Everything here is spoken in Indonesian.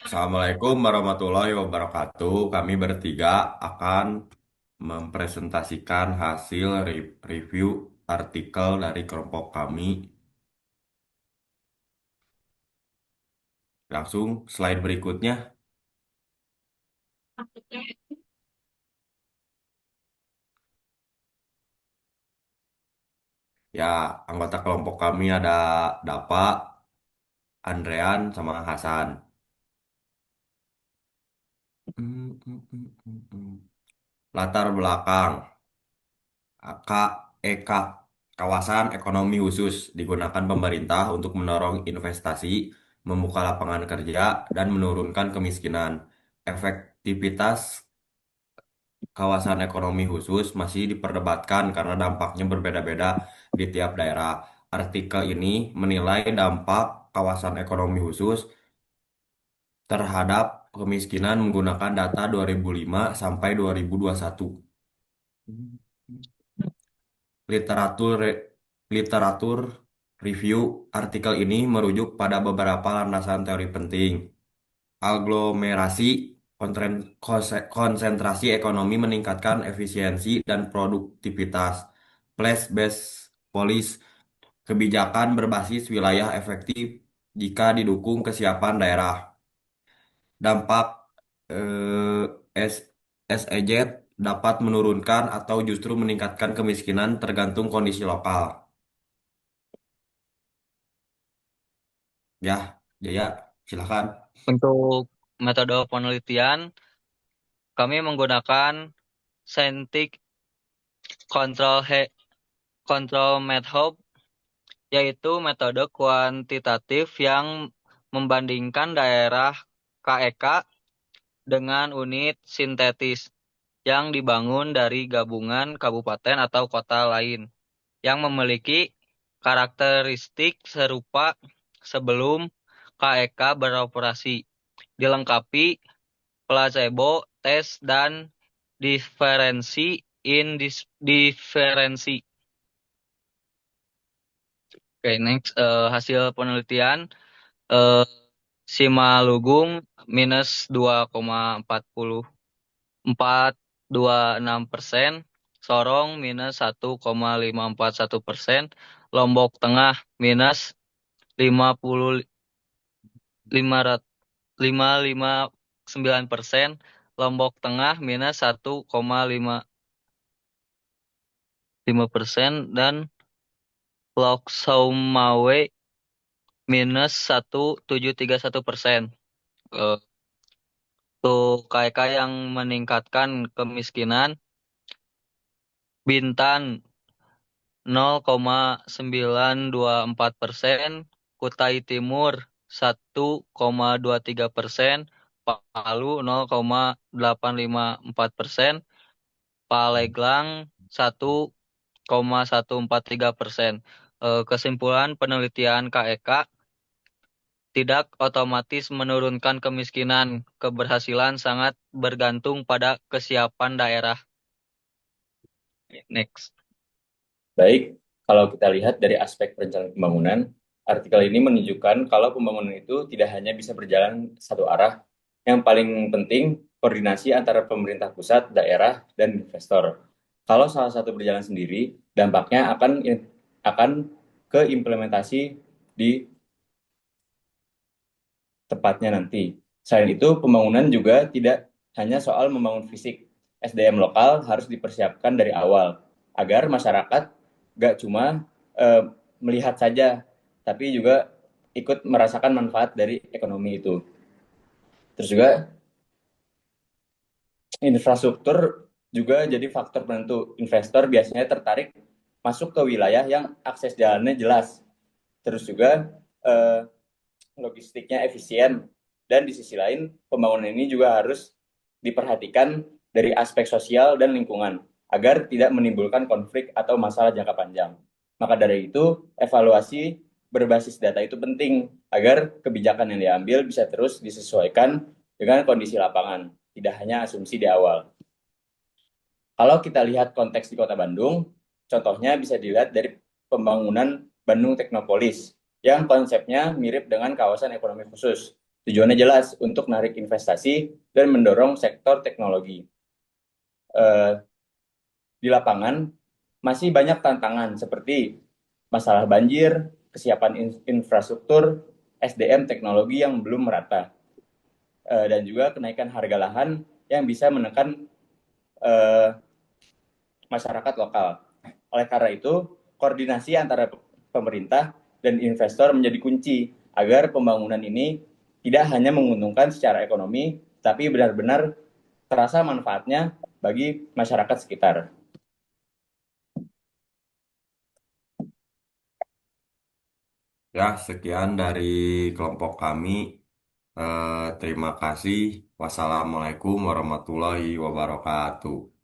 Assalamualaikum warahmatullahi wabarakatuh. Kami bertiga akan mempresentasikan hasil review artikel dari kelompok kami. Langsung slide berikutnya. Ya, anggota kelompok kami ada Dapa, Andrean, sama Hasan. Latar belakang KEK, kawasan ekonomi khusus, digunakan pemerintah untuk mendorong investasi, membuka lapangan kerja, dan menurunkan kemiskinan. Efektivitas kawasan ekonomi khusus masih diperdebatkan karena dampaknya berbeda-beda di tiap daerah. Artikel ini menilai dampak kawasan ekonomi khusus terhadap kemiskinan menggunakan data 2005 sampai 2021. Literatur literatur review artikel ini merujuk pada beberapa landasan teori penting. Aglomerasi, konsentrasi ekonomi meningkatkan efisiensi dan produktivitas. Place-based policy, kebijakan berbasis wilayah efektif jika didukung kesiapan daerah. Dampak eh, S- SEZ dapat menurunkan atau justru meningkatkan kemiskinan tergantung kondisi lokal. Ya, Jaya, silakan. Untuk metode penelitian, kami menggunakan scientific control method, yaitu metode kuantitatif yang membandingkan daerah KEK dengan unit sintetis yang dibangun dari gabungan kabupaten atau kota lain yang memiliki karakteristik serupa sebelum KEK beroperasi, dilengkapi placebo tes dan diferensi. Oke, next, hasil penelitian, eh, Simalungun minus 2,426%, Sorong minus 1,541%, Lombok Tengah minus 55,9%, Lombok Tengah minus 1,5%, dan Lok Saumawe minus 1,731%. Untuk KK yang meningkatkan kemiskinan, Bintan 0,924%, Kutai Timur 1,23%, Palu 0,854%, Paleglang 1,143%. Kesimpulan penelitian KEK tidak otomatis menurunkan kemiskinan. Keberhasilan sangat bergantung pada kesiapan daerah. Next. Baik, kalau kita lihat dari aspek perencanaan pembangunan, artikel ini menunjukkan kalau pembangunan itu tidak hanya bisa berjalan satu arah, yang paling penting koordinasi antara pemerintah pusat, daerah, dan investor. Kalau salah satu berjalan sendiri, dampaknya akan ke implementasi di tepatnya nanti. Selain itu, pembangunan juga tidak hanya soal membangun fisik. SDM lokal harus dipersiapkan dari awal agar masyarakat gak cuma melihat saja, tapi juga ikut merasakan manfaat dari ekonomi itu. Terus juga infrastruktur juga jadi faktor penentu. Investor biasanya tertarik masuk ke wilayah yang akses jalannya jelas. Terus juga logistiknya efisien, dan di sisi lain pembangunan ini juga harus diperhatikan dari aspek sosial dan lingkungan agar tidak menimbulkan konflik atau masalah jangka panjang. Maka dari itu, evaluasi berbasis data itu penting agar kebijakan yang diambil bisa terus disesuaikan dengan kondisi lapangan, tidak hanya asumsi di awal. Kalau kita lihat konteks di Kota Bandung, contohnya bisa dilihat dari pembangunan Bandung Teknopolis yang konsepnya mirip dengan kawasan ekonomi khusus. Tujuannya jelas untuk narik investasi dan mendorong sektor teknologi. Eh, di lapangan masih banyak tantangan seperti masalah banjir, kesiapan infrastruktur, SDM teknologi yang belum merata, dan juga kenaikan harga lahan yang bisa menekan eh, masyarakat lokal. Oleh karena itu, koordinasi antara pemerintah dan investor menjadi kunci agar pembangunan ini tidak hanya menguntungkan secara ekonomi, tapi benar-benar terasa manfaatnya bagi masyarakat sekitar. Ya, sekian dari kelompok kami. Terima kasih. Wassalamualaikum warahmatullahi wabarakatuh.